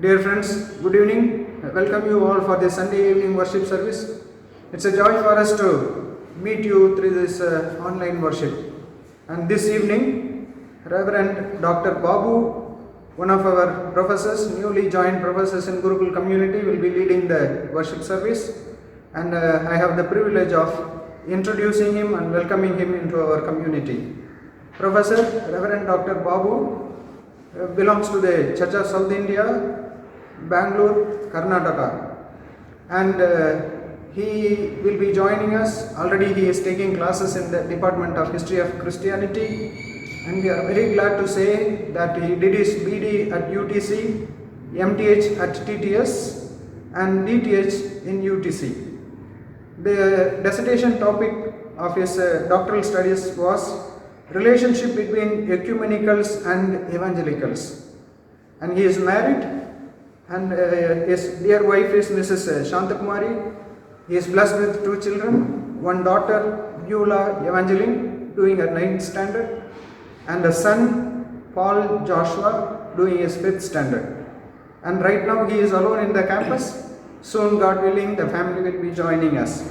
Dear friends, good evening. I welcome you all for the Sunday evening worship service. It's a joy for us to meet you through this online worship. And this evening, Reverend Dr. Babu, one of our professors, newly joined professors in Gurukul community, will be leading the worship service. And I have the privilege of introducing him and welcoming him into our community. Professor Reverend Dr. Babu belongs to the Church of South India, Bangalore, Karnataka, and he will be joining us. Already he is taking classes in the Department of History of Christianity, and we are very glad to say that he did his BD at UTC, MTH at TTS, and DTH in UTC. The dissertation topic of his doctoral studies was relationship between ecumenicals and evangelicals, and he is married, and his dear wife is Mrs. Shantakumari. He is blessed with 2 children, one daughter Beulah Evangeline doing her 9th standard, and a son Paul Joshua doing his 5th standard. And right now he is alone in the campus. Soon, God willing, the family will be joining us.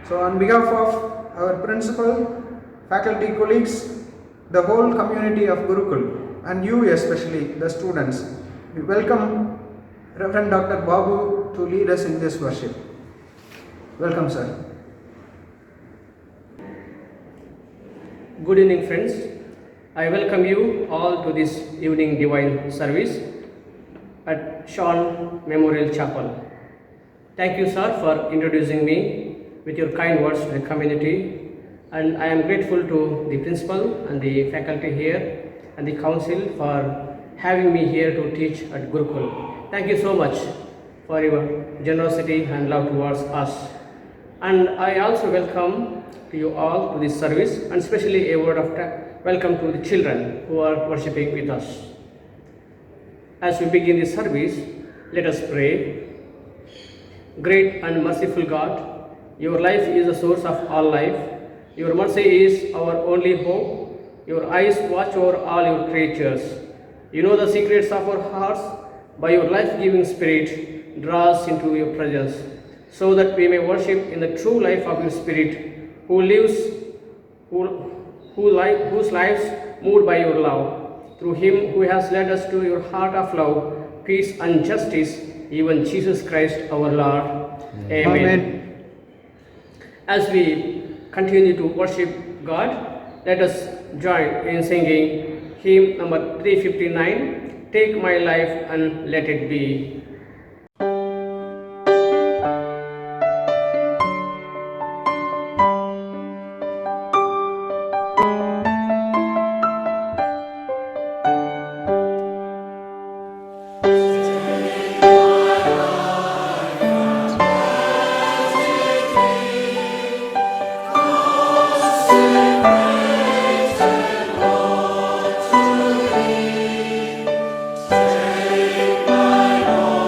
So on behalf of our principal, faculty colleagues, the whole community of Gurukul, and you especially, the students, we welcome Reverend Dr. Babu to lead us in this worship. Welcome, sir. Good evening, friends. I welcome you all to this evening divine service at Sean Memorial Chapel. Thank you, sir, for introducing me with your kind words to the community, and I am grateful to the principal and the faculty here and the council for having me here to teach at Gurukul. Thank you so much for your generosity and love towards us. And I also welcome to you all to this service, and especially a word of welcome to the children who are worshipping with us. As we begin this service, let us pray. Great and merciful God, your life is the source of all life. Your mercy is our only hope. Your eyes watch over all your creatures. You know the secrets of our hearts. By your life-giving Spirit, draw us into your presence, so that we may worship in the true life of your Spirit, who lives, whose lives moved by your love. Through him who has led us to your heart of love, peace and justice, even Jesus Christ our Lord. Amen. Amen. As we continue to worship God, let us join in singing hymn number 359, Take My Life and Let It Be. Take my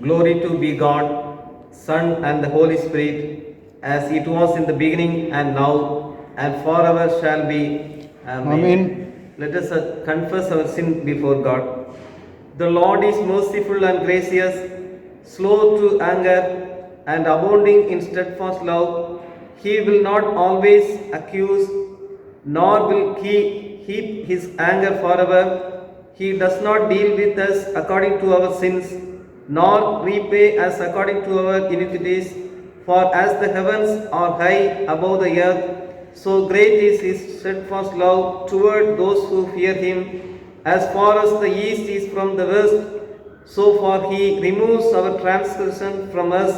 Glory to be God, Son, and the Holy Spirit, as it was in the beginning, and now, and forever shall be. Amen. Amen. Let us confess our sin before God. The Lord is merciful and gracious, slow to anger, and abounding in steadfast love. He will not always accuse, nor will he heap his anger forever. He does not deal with us according to our sins, nor repay us according to our iniquities. For as the heavens are high above the earth, so great is his steadfast love toward those who fear him. As far as the east is from the west, so far he removes our transgression from us.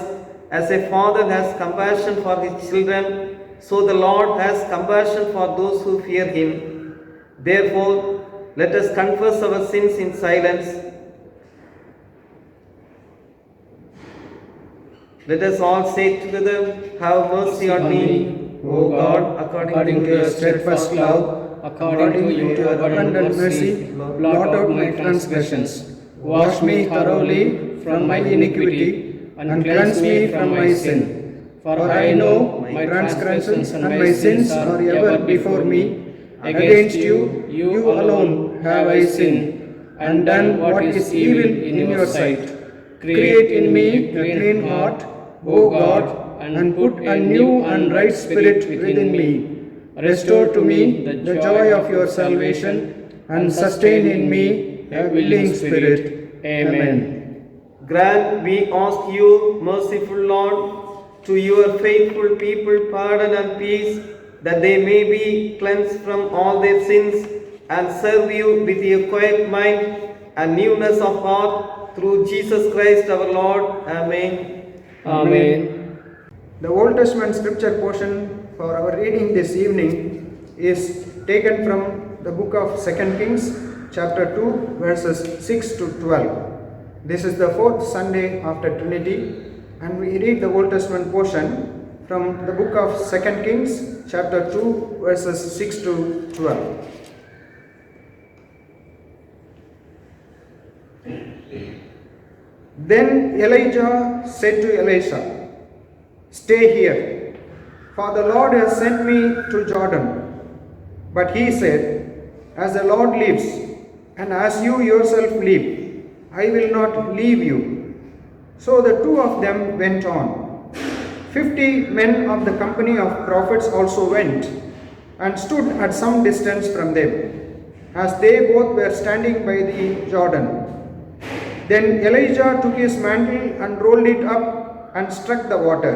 As a father has compassion for his children, so the Lord has compassion for those who fear him. Therefore, let us confess our sins in silence. Let us all say together, have mercy on me, O God, according to your steadfast love, according to your abundant mercy, blot out my transgressions. Wash me thoroughly from my iniquity, and cleanse me from my sin. For I know my transgressions and my sins are ever before me. Against you, you alone have I sinned, and done what is evil in your sight. Create in me a clean heart, O God, and put a new and right spirit within me. Restore to me the joy of your salvation, and sustain in me a willing spirit. Amen. Grant, we ask you, merciful Lord, to your faithful people pardon and peace, that they may be cleansed from all their sins and serve you with a quiet mind and newness of heart, through Jesus Christ our Lord. Amen. Amen. The Old Testament scripture portion for our reading this evening is taken from the book of 2 Kings, chapter 2, verses 6 to 12. This is the fourth Sunday after Trinity, and we read the Old Testament portion from the book of 2 Kings, chapter 2, verses 6 to 12. Then Elijah said to Elisha, "Stay here, for the Lord has sent me to Jordan." But he said, "As the Lord lives, and as you yourself live, I will not leave you." So the two of them went on. 50 men of the company of prophets also went, and stood at some distance from them, as they both were standing by the Jordan. Then Elijah took his mantle and rolled it up and struck the water.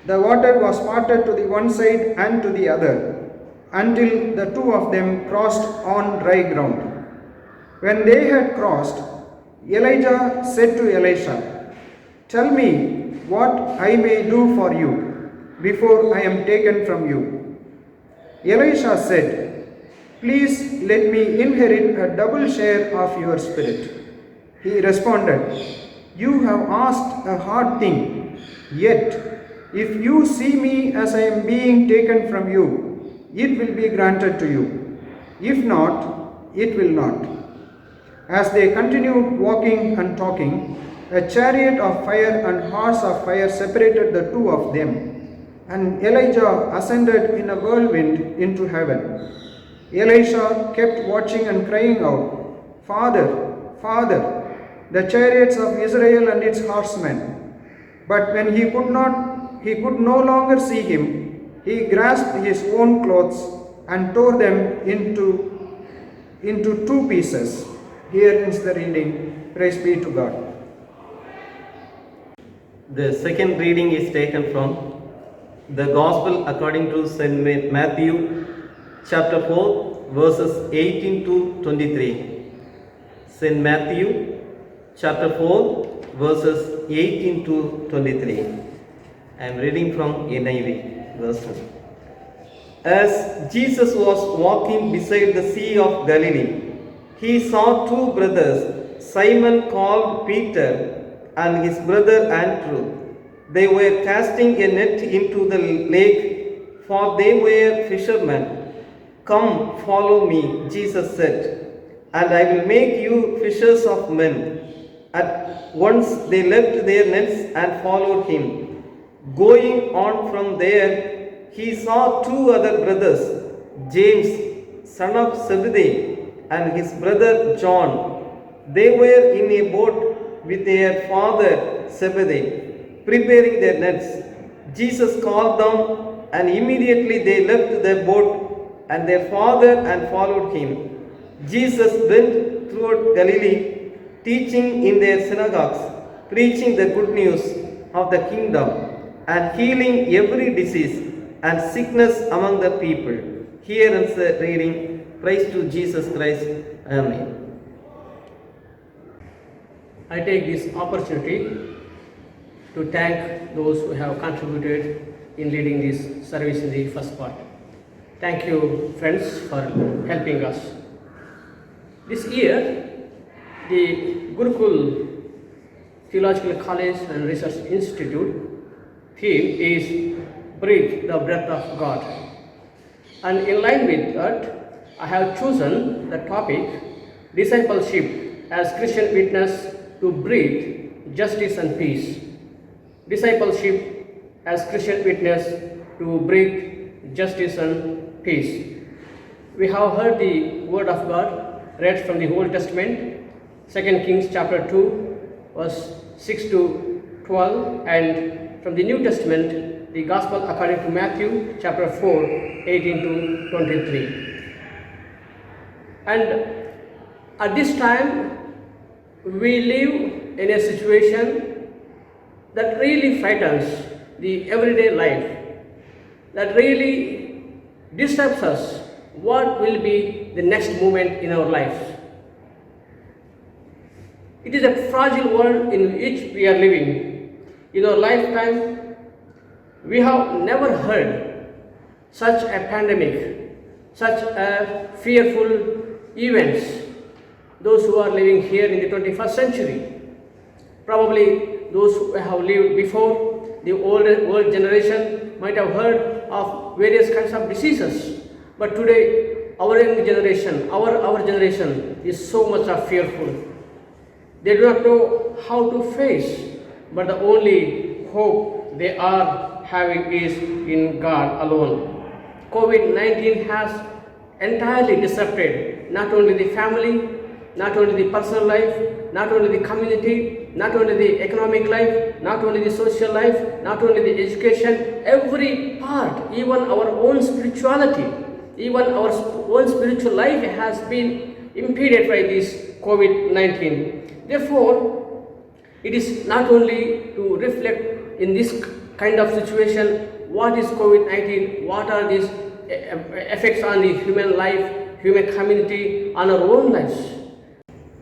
The water was parted to the one side and to the other, until the two of them crossed on dry ground. When they had crossed, Elijah said to Elisha, "Tell me what I may do for you before I am taken from you." Elisha said, "Please let me inherit a double share of your spirit." He responded, "You have asked a hard thing, yet if you see me as I am being taken from you, it will be granted to you. If not, it will not." As they continued walking and talking, a chariot of fire and horse of fire separated the two of them, and Elijah ascended in a whirlwind into heaven. Elisha kept watching and crying out, "Father, Father, the chariots of Israel and its horsemen." But when he could no longer see him, he grasped his own clothes and tore them into two pieces. Here ends the reading. Praise be to God. The second reading is taken from the Gospel according to St. Matthew, chapter 4, verses 18 to 23. St. Matthew, chapter 4, verses 18 to 23. I am reading from NIV version. As Jesus was walking beside the Sea of Galilee, he saw two brothers, Simon called Peter and his brother Andrew. They were casting a net into the lake, for they were fishermen. "Come, follow me," Jesus said, "and I will make you fishers of men." At once they left their nets and followed him. Going on from there, he saw two other brothers, James, son of Zebedee, and his brother John. They were in a boat with their father Zebedee, preparing their nets. Jesus called them, and immediately they left the boat and their father and followed him. Jesus went throughout Galilee, teaching in their synagogues, preaching the good news of the kingdom, and healing every disease and sickness among the people. Here ends the reading. Praise to Jesus Christ. Amen. I take this opportunity to thank those who have contributed in leading this service in the first part. Thank you, friends, for helping us. This year, the Gurukul Theological College and Research Institute theme is Breathe the Breath of God. And in line with that, I have chosen the topic Discipleship as Christian Witness to Breathe Justice and Peace. Discipleship as Christian Witness to Breathe Justice and Peace. We have heard the Word of God read from the Old Testament, 2 Kings chapter 2, verse 6 to 12, and from the New Testament, the Gospel according to Matthew chapter 4, 18 to 23. And at this time, we live in a situation that really frightens the everyday life, that really disturbs us. What will be the next moment in our lives? It is a fragile world in which we are living. In our lifetime, we have never heard such a pandemic, such a fearful events. Those who are living here in the 21st century, probably those who have lived before, the old generation might have heard of various kinds of diseases. But today, our young generation, our generation is so much of fearful. They do not know how to face, but the only hope they are having is in God alone. COVID-19 has entirely disrupted not only the family, not only the personal life, not only the community, not only the economic life, not only the social life, not only the education, every part, even our own spirituality, even our own spiritual life has been impeded by this COVID-19. Therefore, it is not only to reflect in this kind of situation, what is COVID-19, what are these effects on the human life, human community, on our own lives.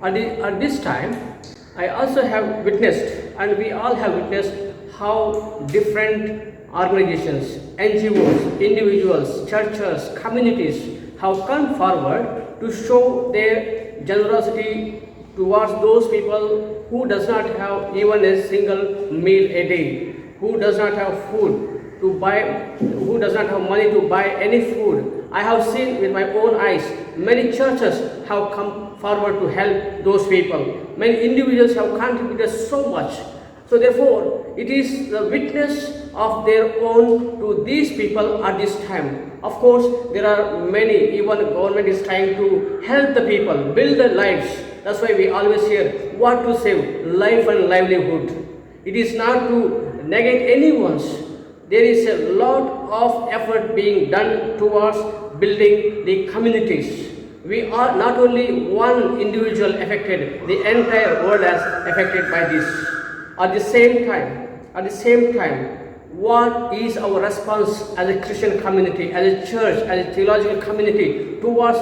At this time, I also have witnessed, and we all have witnessed, how different organizations, NGOs, individuals, churches, communities have come forward to show their generosity towards those people who does not have even a single meal a day, who does not have food to buy, who does not have money to buy any food. I have seen with my own eyes, many churches have come forward to help those people. Many individuals have contributed so much. So therefore, it is the witness of their own to these people at this time. Of course, there are many, even the government is trying to help the people, build their lives. That's why we always hear, what to save? Life and livelihood. It is not to negate anyone's. There is a lot of effort being done towards building the communities. We are not only one individual affected, the entire world is affected by this. At the same time, what is our response as a Christian community, as a church, as a theological community towards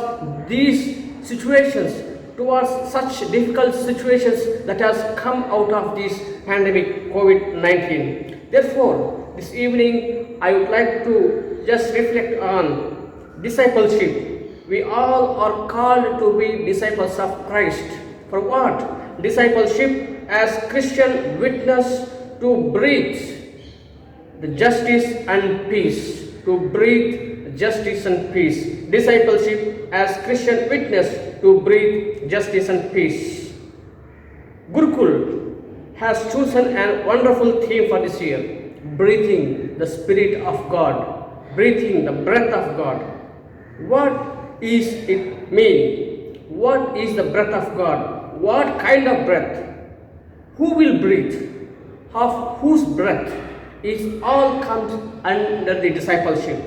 these situations, towards such difficult situations that has come out of this pandemic COVID-19. Therefore, this evening I would like to just reflect on discipleship. We all are called to be disciples of Christ. For what? Discipleship as Christian witness to breathe the justice and peace. To breathe justice and peace. Discipleship as Christian witness to breathe justice and peace. Gurukul has chosen a wonderful theme for this year: breathing the Spirit of God, breathing the breath of God. What is it mean? What is the breath of God? What kind of breath? Who will breathe? Of whose breath? It all comes under the discipleship.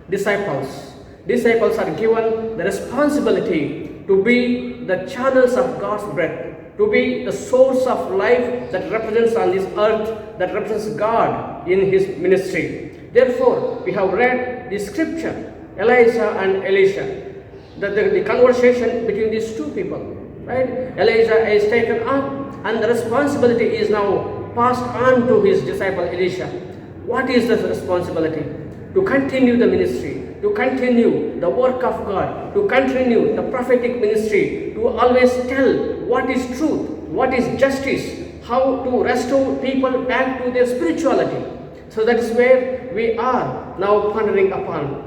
Disciples are given the responsibility to be the channels of God's breath, to be the source of life that represents on this earth, that represents God in His ministry. Therefore, we have read the scripture, Elijah and Elisha, the conversation between these two people, right? Elijah is taken up, and the responsibility is now passed on to his disciple Elisha. What is the responsibility? To continue the ministry, to continue the work of God, to continue the prophetic ministry, to always tell what is truth, what is justice, how to restore people back to their spirituality. So that is where we are now pondering upon.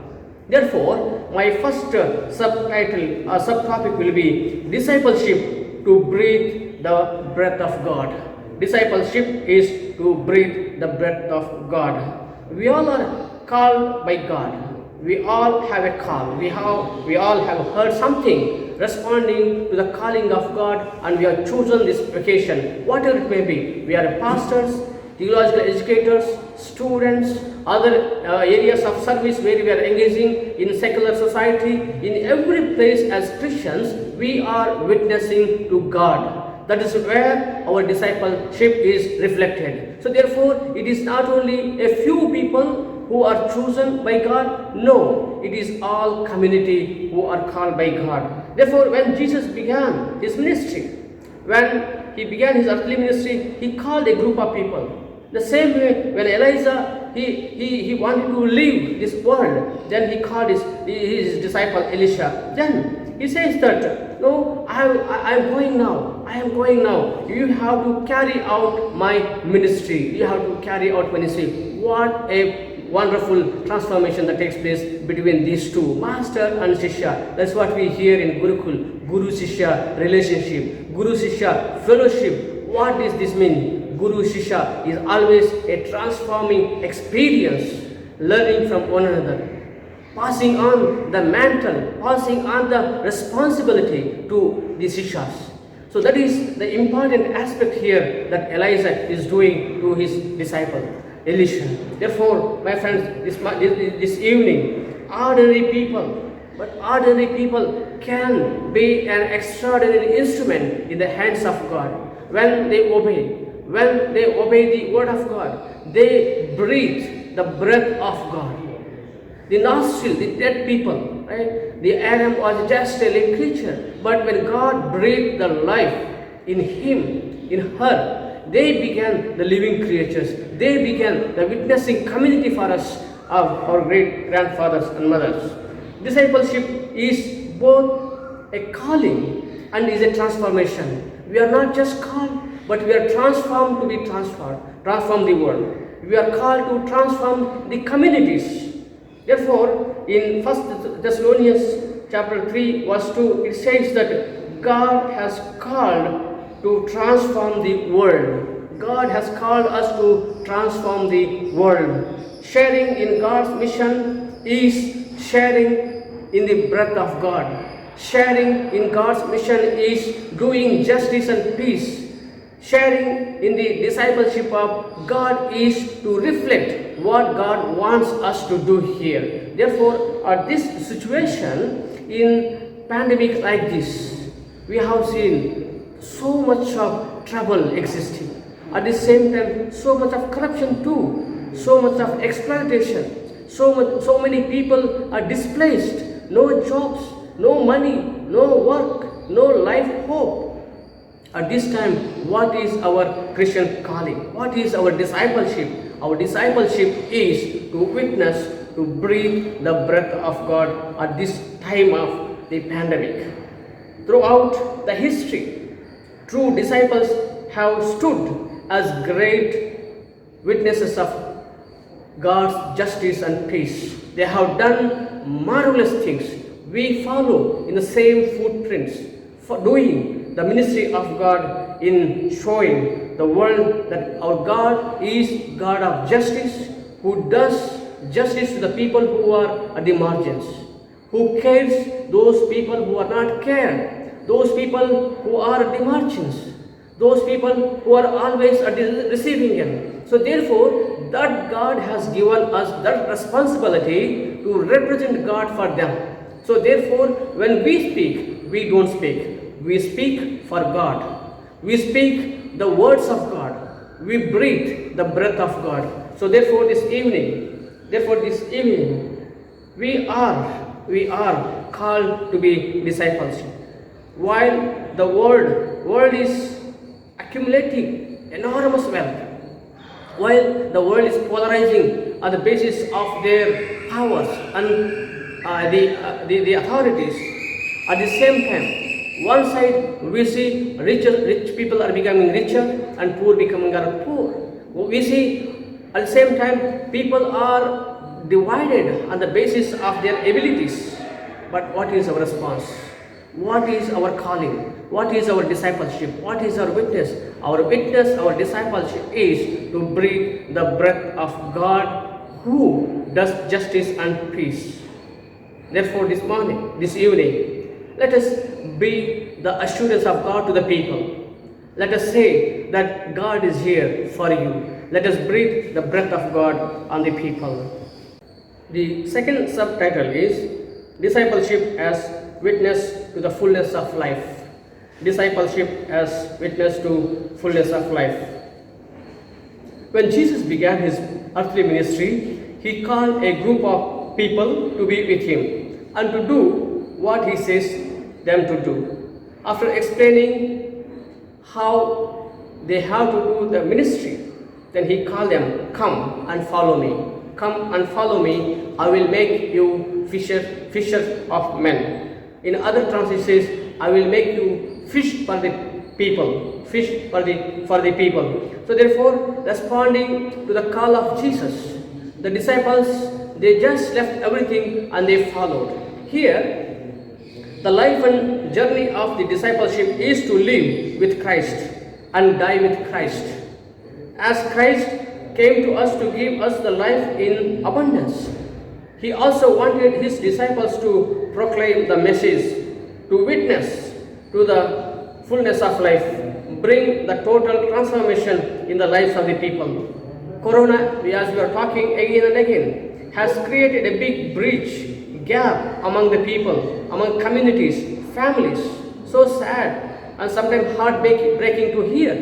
Therefore, my first subtitle or subtopic will be discipleship to breathe the breath of God. Discipleship is to breathe the breath of God. We all are called by God. We all have a call. We all have heard something responding to the calling of God, and we have chosen this vocation, whatever it may be. We are pastors, theological educators, students, other areas of service where we are engaging in secular society. In every place as Christians, we are witnessing to God. That is where our discipleship is reflected. So therefore, it is not only a few people who are chosen by God. No, it is all community who are called by God. Therefore, when Jesus began his ministry, when he began his earthly ministry, he called a group of people. The same way when Elijah he wanted to leave this world, then he called his disciple Elisha. Then he says that, no, I am going now. I am going now. You have to carry out my ministry. You have to carry out ministry. What a wonderful transformation that takes place between these two, master and shishya. That's what we hear in Gurukul, Guru-Shishya relationship, Guru-Shishya fellowship. What does this mean? Guru-Shishya is always a transforming experience, learning from one another, passing on the mantle, passing on the responsibility to the Shishyas. So that is the important aspect here that Elijah is doing to his disciple Elisha. Therefore, my friends, this evening, ordinary people can be an extraordinary instrument in the hands of God. When they obey the word of God, they breathe the breath of God. The nostril, the dead people, right? The Adam was just a living creature, but when God breathed the life in him, in her, they began the living creatures. They began the witnessing community for us of our great grandfathers and mothers. Discipleship is both a calling and is a transformation. We are not just called, but we are transformed to be transform the world. We are called to transform the communities. Therefore, in 1 Thessalonians chapter 3 verse 2, it says that God has called to transform the world. God has called us to transform the world. Sharing in God's mission is sharing in the breath of God. Sharing in God's mission is doing justice and peace. Sharing in the discipleship of God is to reflect what God wants us to do here. Therefore, at this situation, in pandemic like this, we have seen so much of trouble existing. At the same time, so much of corruption too, so much of exploitation, so many people are displaced, no jobs, no money, no work, no life hope. At this time, what is our Christian calling? What is our discipleship? Our discipleship is to witness, to breathe the breath of God at this time of the pandemic. Throughout the history, true disciples have stood as great witnesses of God's justice and peace. They have done marvelous things. We follow in the same footprints for doing the ministry of God in showing the world that our God is God of justice, who does justice to the people who are at the margins, who cares those people who are not cared, those people who are at the margins, those people who are always at the receiving end. So therefore, that God has given us that responsibility to represent God for them. So therefore, when we speak, we don't speak. We speak for God. We speak the words of God. We breathe the breath of God. So therefore, this evening, we are called to be disciples. While the world is accumulating enormous wealth, while the world is polarizing on the basis of their powers and the authorities, at the same time, one side we see rich people are becoming richer and poor becoming poor. We see at the same time people are divided on the basis of their abilities. But what is our response? What is our calling? What is our discipleship? What is our witness? Our witness, our discipleship is to breathe the breath of God who does justice and peace. Therefore, this evening, let us be the assurance of God to the people. Let us say that God is here for you. Let us breathe the breath of God on the people. The second subtitle is Discipleship as Witness to the Fullness of Life. Discipleship as witness to fullness of life. When Jesus began his earthly ministry, he called a group of people to be with him and to do what he says them to do. After explaining how they have to do the ministry, then he called them, "Come and follow me. Come and follow me. I will make you fishers of men." In other translations, "I will make you fish for the people." Fish for the people. So therefore, responding to the call of Jesus, the disciples, they just left everything and they followed. Here, the life and journey of the discipleship is to live with Christ and die with Christ. As Christ came to us to give us the life in abundance, he also wanted his disciples to proclaim the message, to witness to the fullness of life, bring the total transformation in the lives of the people. Corona, as we are talking again and again, has created a big bridge, gap among the people, among communities, families. So sad and sometimes heartbreaking to hear.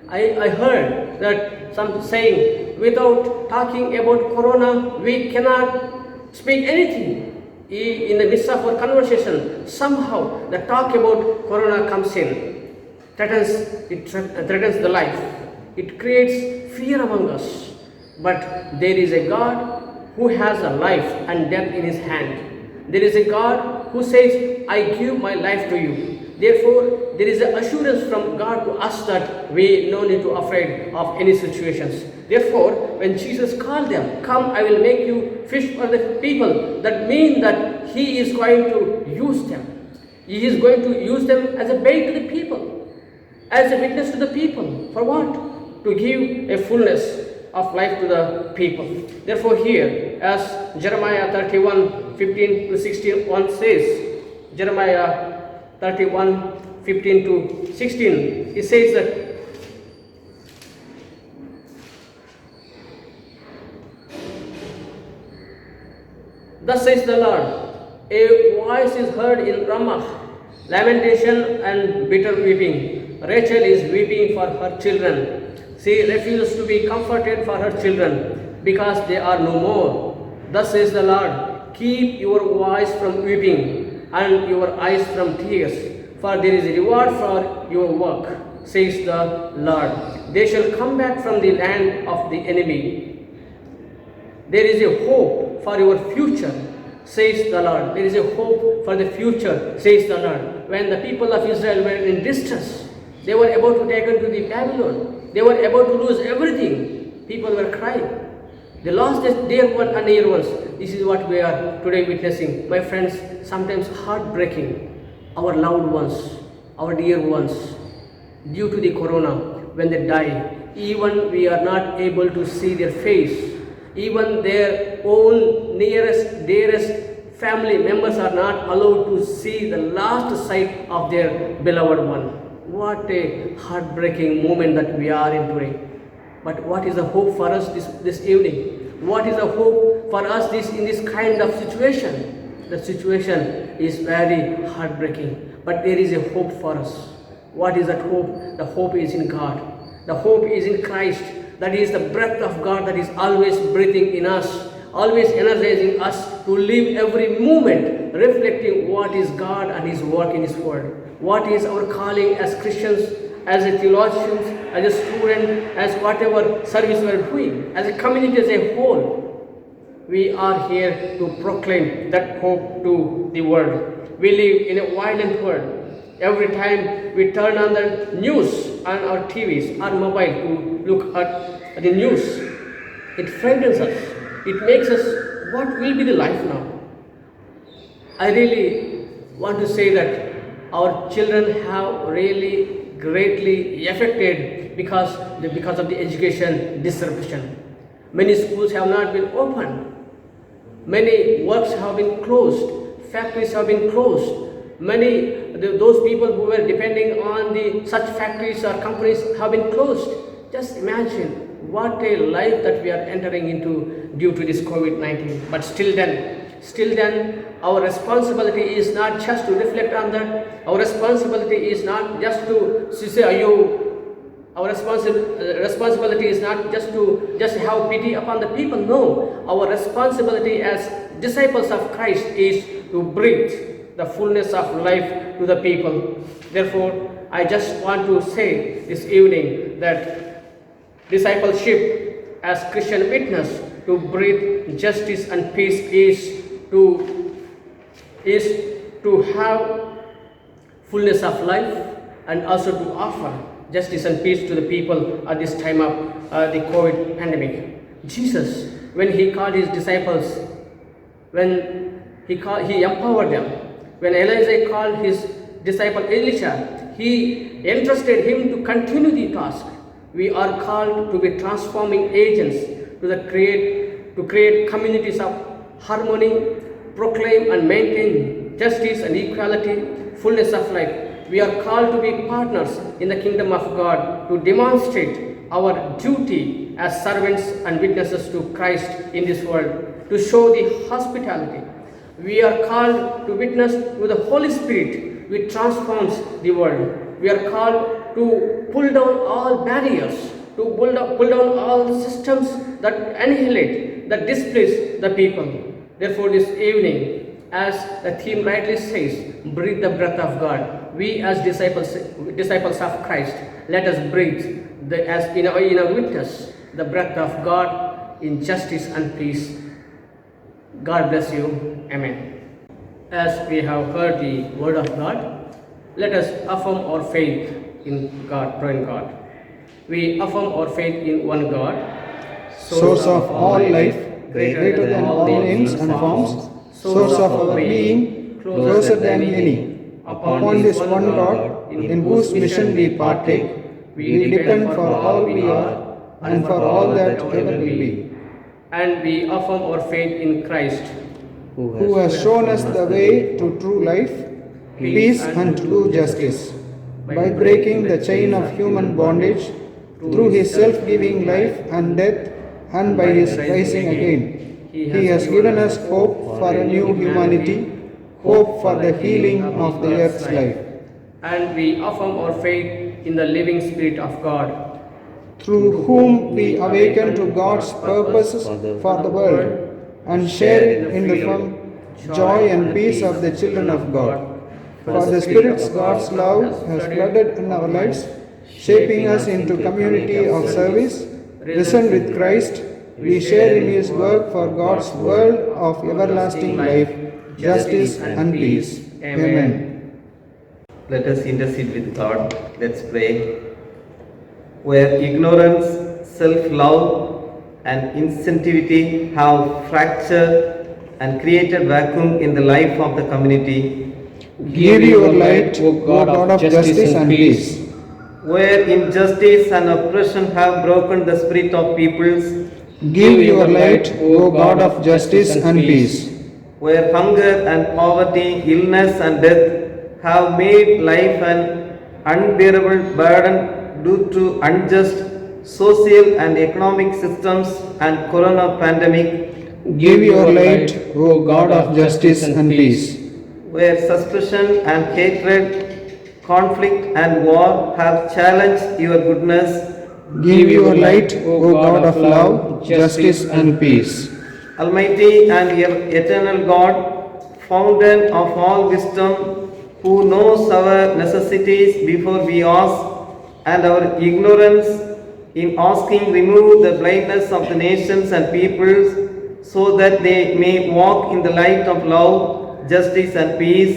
I heard that some saying, without talking about Corona, we cannot speak anything. In the midst of our conversation, somehow the talk about Corona comes in. It threatens the life. It creates fear among us. But there is a God who has a life and death in his hand. There is a God who says, "I give my life to you." Therefore, there is an assurance from God to us that we no need to afraid of any situations. Therefore, when Jesus called them, "Come, I will make you fish for the people," that means that he is going to use them. He is going to use them as a bait to the people, as a witness to the people. For what? To give a fullness of life to the people. Therefore here, as Jeremiah 31:15-16 says, Jeremiah 31:15-16, it says that, "Thus says the Lord, a voice is heard in Ramah, lamentation and bitter weeping. Rachel is weeping for her children. She refuses to be comforted for her children, because they are no more. Thus says the Lord, keep your voice from weeping and your eyes from tears, for there is a reward for your work, says the Lord. They shall come back from the land of the enemy. There is a hope for your future, says the Lord." There is a hope for the future, says the Lord. When the people of Israel were in distress, they were about to take into the Babylon. They were about to lose everything. People were crying. They lost their dear one and dear ones. This is what we are today witnessing. My friends, sometimes heartbreaking. Our loved ones, our dear ones, due to the corona, when they die, even we are not able to see their face. Even their own nearest, dearest family members are not allowed to see the last sight of their beloved one. What a heartbreaking moment that we are in today. But what is the hope for us this evening? What is the hope for us in this kind of situation? The situation is very heartbreaking, but there is a hope for us. What is that hope? The hope is in God. The hope is in Christ. That is the breath of God that is always breathing in us, always energizing us to live every moment, reflecting what is God and His work in His world. What is our calling as Christians, as a theologians, as a student, as whatever service we are doing, as a community as a whole. We are here to proclaim that hope to the world. We live in a violent world. Every time we turn on the news on our TVs, our mobile to look at the news, it frightens us. It makes us, what will be the life now? I really want to say that our children have really greatly affected because of the education disruption. Many schools have not been opened. Many works have been closed. Factories have been closed. Those people who were depending on such factories or companies have been closed. Just imagine what a life that we are entering into due to this COVID-19. But still then, our responsibility is not just to reflect on that. Our responsibility is not just to say, our responsibility is not just to have pity upon the people. No, our responsibility as disciples of Christ is to breathe the fullness of life to the people. Therefore, I just want to say this evening that discipleship as Christian witness to breathe justice and peace is to have fullness of life and also to offer justice and peace to the people at this time of the COVID pandemic. Jesus, when He called His disciples, when He empowered them. When Elijah called his disciple Elisha, he entrusted him to continue the task. We are called to be transforming agents to create communities of harmony, proclaim and maintain justice and equality, fullness of life. We are called to be partners in the kingdom of God to demonstrate our duty as servants and witnesses to Christ in this world, to show the hospitality. We are called to witness with the Holy Spirit, which transforms the world. We are called to pull down all barriers, to pull down all the systems that annihilate, that displace the people. Therefore, this evening, as the theme rightly says, breathe the breath of God. We as disciples of Christ, let us breathe as in a witness the breath of God in justice and peace. God bless you. Amen. As we have heard the word of God, let us affirm our faith in God, in God. We affirm our faith in one God, source of all life, greater than all names and forms, source of our being, closer than any. Upon this one God, in whose mission we partake, we depend for all we are and for all that ever will be. And we affirm our faith in Christ, who has shown us the way to true life, peace and true justice, by breaking the chain of human bondage through His self-giving life and death, and by His rising again. He has given us hope for a new humanity, hope for the healing of the earth's life. And we affirm our faith in the living Spirit of God, through whom we awaken to God's purposes for the world and share in the joy and peace of the children of God. For the Spirit's God's love has flooded in our lives, shaping us into community of service. Risen with Christ, we share in His work for God's world of everlasting life, justice and peace. Amen. Let us intercede with God. Let's pray. Where ignorance, self-love and insensitivity have fractured and created vacuum in the life of the community, give your light, O God of justice and peace. where injustice and oppression have broken the spirit of peoples, Give your light, O God of justice and peace. where hunger and poverty, illness and death have made life an unbearable burden due to unjust social and economic systems and corona pandemic, Give your light, O God of justice and peace. where suspicion and hatred, conflict and war have challenged your goodness, Give your light, O God of love, justice and peace. Almighty and eternal God, fountain of all wisdom, who knows our necessities before we ask, and our ignorance in asking, remove the blindness of the nations and peoples, so that they may walk in the light of love, justice and peace.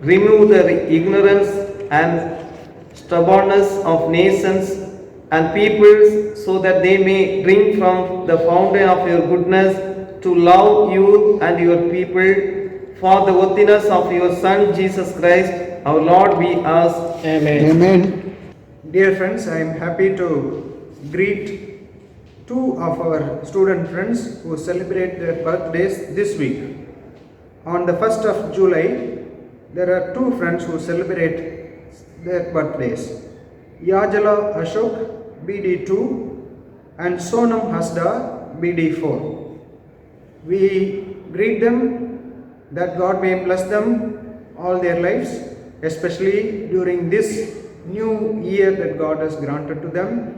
Remove the ignorance and stubbornness of nations and peoples, so that they may drink from the fountain of your goodness, to love you and your people. For the worthiness of your Son Jesus Christ, our Lord, we ask. Amen. Amen. Dear friends, I am happy to greet two of our student friends who celebrate their birthdays this week. On the 1st of July, there are two friends who celebrate their birthdays. Yajala Ashok, BD2, and Sonam Hasda, BD4. We greet them that God may bless them all their lives, especially during this new year that God has granted to them.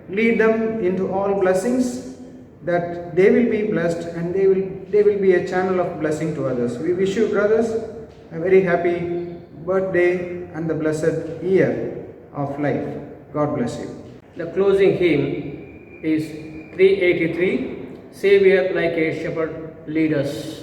Lead them into all blessings, that they will be blessed and they will be a channel of blessing to others. We wish you, brothers, a very happy birthday and the blessed year of life. God bless you. The closing hymn is 383, Savior like a shepherd lead us.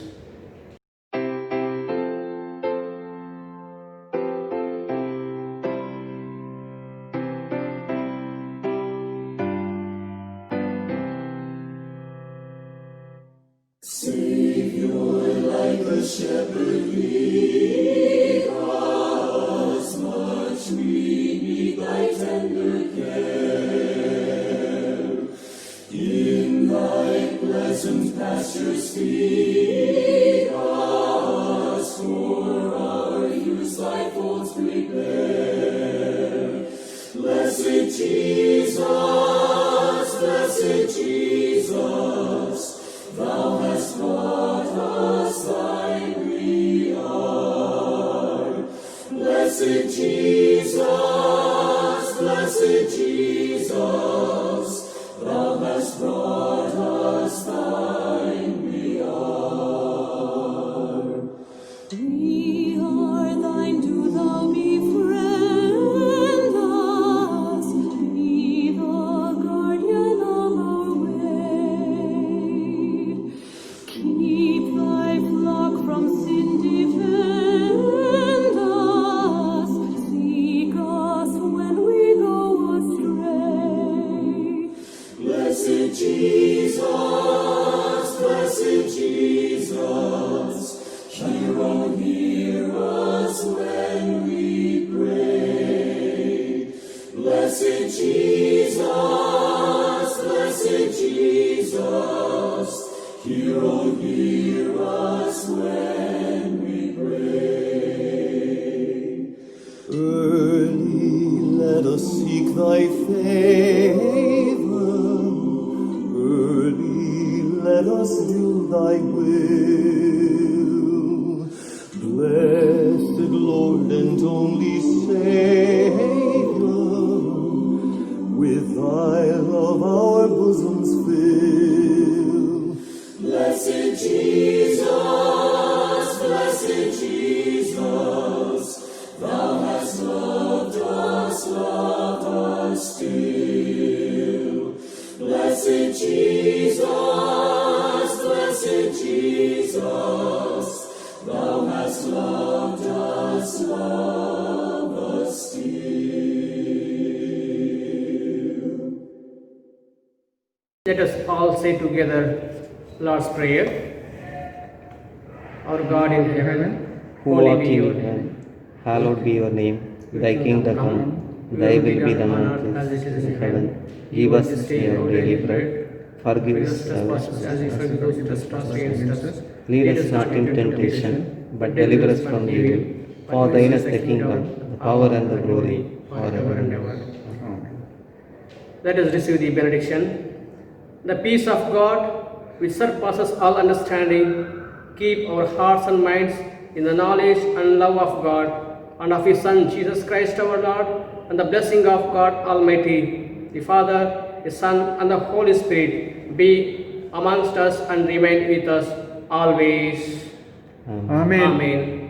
We are thine, do thou befriend us, be the guardian of our way. Keep thy flock from sin, defend us, seek us when we go astray. Blessed Jesus, hear, oh, hear us when we pray. Blessed Jesus, hear, oh, hear us when we pray. Early let us seek thy favor, early let us do thy will. Blessed Lord and only Savior, with thy love our bosoms fill. Blessed Jesus, thou hast loved us still. Blessed Jesus, thou hast loved us still. Let us all say together Lord's Prayer. Our God in heaven, Who art in heaven, hallowed be your name. Thy kingdom come, Thy will be done on earth as it is in heaven. Give us this day our daily bread. Forgive us our trespasses as we forgive those who trespass against us. Lead us not into temptation, but deliver us from evil. For thine is the kingdom, the power and the glory, forever and ever. Let us receive the benediction. The peace of God, which surpasses all understanding, keep our hearts and minds in the knowledge and love of God and of His Son, Jesus Christ our Lord, and the blessing of God Almighty, the Father, the Son, and the Holy Spirit be amongst us and remain with us always. Amen. Amen.